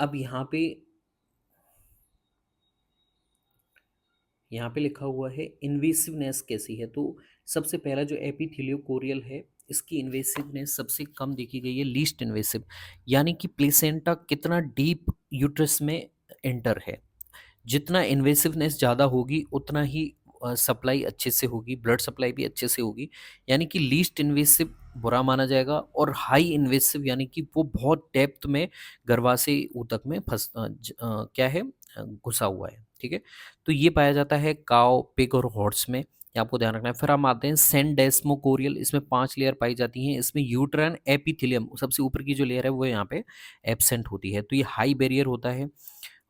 अब यहाँ पे लिखा हुआ है इन्वेसिवनेस कैसी है। तो सबसे पहला जो एपिथेलियोकोरियल है, इसकी इन्वेसिवनेस सबसे कम देखी गई है, लीस्ट इन्वेसिव, यानी कि प्लेसेंटा कितना डीप यूट्रस में एंटर है। जितना इन्वेसिवनेस ज़्यादा होगी उतना ही सप्लाई अच्छे से होगी, ब्लड सप्लाई भी अच्छे से होगी। यानी कि लीस्ट इन्वेसिव बुरा माना जाएगा, और हाई इन्वेसिव यानी कि वो बहुत डेप्थ में गर्भाशय ऊतक में क्या है, घुसा हुआ है। ठीक है, तो ये पाया जाता है काव, पिग और हॉर्स में, ये आपको ध्यान रखना है। फिर हम आते हैं सेंडेस्मोकोरियल, इसमें 5 लेयर पाई जाती हैं। इसमें यूट्राइन एपिथेलियम सबसे ऊपर की जो लेयर है वो यहाँ पे एब्सेंट होती है। तो ये हाई बैरियर होता है,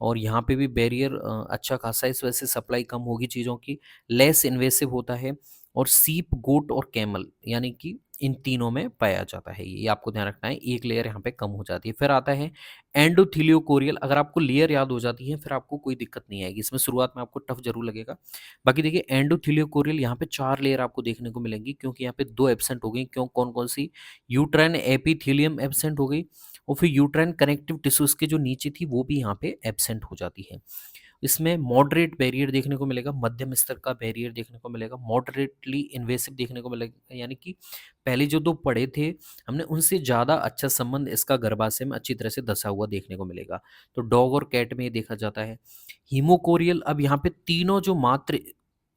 और यहाँ पे भी बैरियर अच्छा खासा है, इस वजह से सप्लाई कम होगी चीज़ों की। लेस इन्वेसिव होता है, और सीप, गोट और कैमल यानी कि इन तीनों में पाया जाता है। ये आपको ध्यान रखना है, एक लेयर यहाँ पे कम हो जाती है। फिर आता है एंडोथीलियोकोरियल। अगर आपको लेयर याद हो जाती है फिर आपको कोई दिक्कत नहीं आएगी, इसमें शुरुआत में आपको टफ जरूर लगेगा। बाकी देखिए एंडोथीलियोकोरियल यहाँ पे 4 लेयर आपको देखने को मिलेंगी, क्योंकि यहाँ पे 2 एब्सेंट हो गई। क्यों, कौन कौन सी? यूट्राइन एपिथेलियम एब्सेंट हो गई, और फिर यूट्राइन कनेक्टिव टिश्यूज के जो नीचे थी वो भी यहाँ पे एब्सेंट हो जाती है। इसमें मॉडरेट बैरियर देखने को मिलेगा, मध्यम स्तर का बैरियर देखने को मिलेगा, मॉडरेटली इन्वेसिव देखने को मिलेगा, यानी कि पहले जो 2 पढ़े थे हमने उनसे ज़्यादा अच्छा संबंध इसका गर्भाशय में अच्छी तरह से धसा हुआ देखने को मिलेगा। तो डॉग और कैट में ये देखा जाता है। हीमोकोरियल, अब यहाँ पे तीनों जो मात्र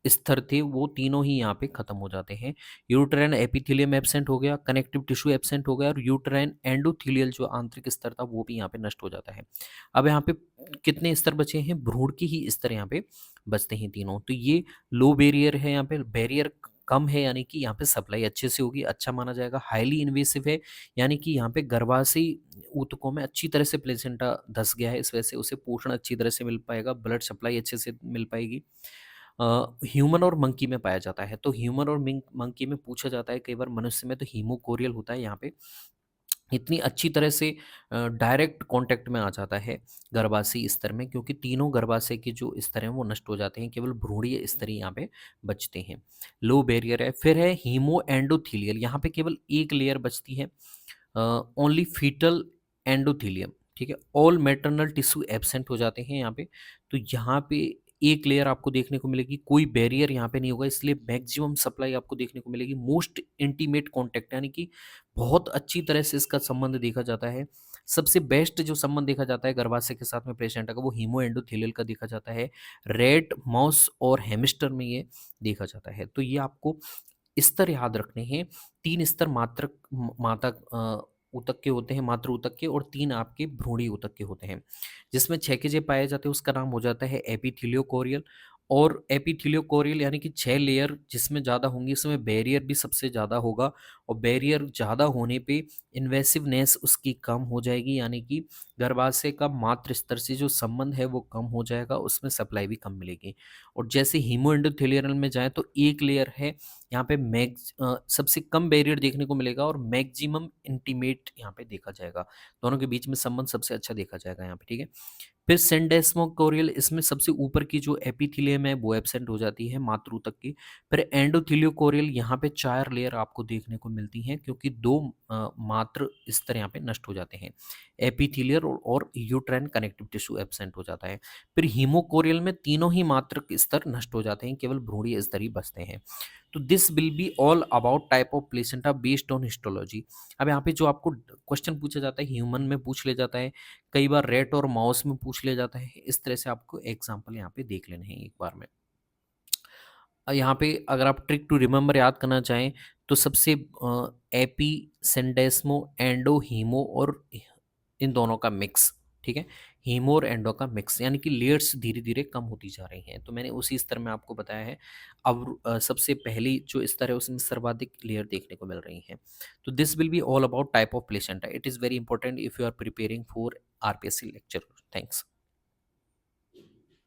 स्तर थे वो तीनों ही यहाँ पे खत्म हो जाते हैं। यूट्राइन एपिथेलियम एब्सेंट हो गया, कनेक्टिव टिश्यू एब्सेंट हो गया, और यूट्राइन एंडोथीलियल जो आंतरिक स्तर था वो भी यहाँ पे नष्ट हो जाता है। अब यहाँ पे कितने स्तर बचे हैं? भ्रूण के ही स्तर यहाँ पे बचते हैं तीनों। तो ये लो बैरियर है, यहाँ पे बैरियर कम है, यानी कि यहाँ पे सप्लाई अच्छे से होगी, अच्छा माना जाएगा। हाईली इन्वेसिव है, यानी कि यहाँ पे गर्भाशय ऊतकों में अच्छी तरह से प्लेसेंटा धस गया है, इस वजह से उसे पोषण अच्छी तरह से मिल पाएगा, ब्लड सप्लाई अच्छे से मिल पाएगी। ह्यूमन और मंकी में पाया जाता है। तो ह्यूमन और मंकी में पूछा जाता है कई बार, मनुष्य में तो हीमोकोरियल होता है, यहाँ पे इतनी अच्छी तरह से डायरेक्ट कांटेक्ट में आ जाता है गर्भाशय स्तर में, क्योंकि तीनों गर्भाशय के जो स्तर हैं वो नष्ट हो जाते हैं, केवल भ्रूणीय स्तर ही यहाँ पे बचते हैं। लो बैरियर है। फिर है हीमो एंडोथीलियल, यहाँ पे केवल एक लेयर बचती है, ओनली फीटल एंडोथीलियम। ठीक है, ऑल मैटरनल टिश्यू एब्सेंट हो जाते हैं यहाँ पे। तो यहाँ पे एक लेयर आपको देखने को मिलेगी, कोई बैरियर यहाँ पे नहीं होगा, इसलिए मैक्सिमम सप्लाई आपको देखने को मिलेगी। मोस्ट इंटीमेट कॉन्टैक्ट, यानी कि बहुत अच्छी तरह से इसका संबंध देखा जाता है। सबसे बेस्ट जो संबंध देखा जाता है गर्भाशय के साथ में प्लेसेंटा का, वो हीमो एंडोथेलियल का देखा जाता है। रेट, माउस और हैमस्टर में ये देखा जाता है। तो ये आपको स्तर याद रखने हैं। 3 स्तर मात्र माता ऊतक के होते हैं, मातृ ऊतक के, और 3 आपके भ्रूणी ऊतक के होते हैं। जिसमें 6 के जे पाए जाते हैं उसका नाम हो जाता है एपिथेलियोकोरियल। और एपिथेलियोकोरियल यानी कि 6 लेयर जिसमें ज़्यादा होंगी, इसमें बैरियर भी सबसे ज़्यादा होगा, और बैरियर ज़्यादा होने पे इन्वेसिवनेस उसकी कम हो जाएगी, यानी कि गर्भाशय का मातृ स्तर से जो संबंध है वो कम हो जाएगा, उसमें सप्लाई भी कम मिलेगी। और जैसे हीमो एंडोथेलियल में जाएँ तो एक लेयर है, यहाँ पे सबसे कम बैरियर देखने को मिलेगा, और मैक्सिमम इंटीमेट यहाँ पे देखा जाएगा। दोनों के बीच में संबंध सबसे अच्छा देखा जाएगा यहाँ पे। ठीक है, फिर सेंडेस्मोकोरियल, इसमें सबसे ऊपर की जो एपिथेलियम है वो एब्सेंट हो जाती है, मातृ तक की। फिर एंडोथेलियोकोरियल, यहाँ पे 4 लेयर आपको देखने को मिलती हैं, क्योंकि 2 मातृ स्तर यहाँ पे नष्ट हो जाते हैं, एपिथेलियल और यूट्राइन कनेक्टिव टिश्यू एब्सेंट हो जाता है। फिर हीमोकोरियल में तीनों ही मातृ स्तर नष्ट हो जाते हैं, केवल भ्रूणीय स्तर ही बचते हैं। तो this will be all about type of placenta based on histology. अब यहाँ पे जो आपको क्वेश्चन पूछा जाता है, ह्यूमन में पूछ ले जाता है, कई बार रेट और माउस में पूछ लिया जाता है, इस तरह से आपको एग्जाम्पल यहाँ पे देख लेने हैं एक बार में। यहाँ पे अगर आप ट्रिक टू रिमेंबर याद करना चाहें तो सबसे एपी, सेंडेस्मो, एंडो, हीमो और इन दोनों का मिक्स। ठीक है, हीमो और एंडो का मिक्स, यानी कि लेयर्स धीरे धीरे कम होती जा रही हैं। तो मैंने उसी स्तर में आपको बताया है। अब सबसे पहली जो स्तर है उसमें सर्वाधिक लेयर देखने को मिल रही हैं। तो this will be all about type of placenta. It is very important if you are preparing for RPSC lecture. Thanks.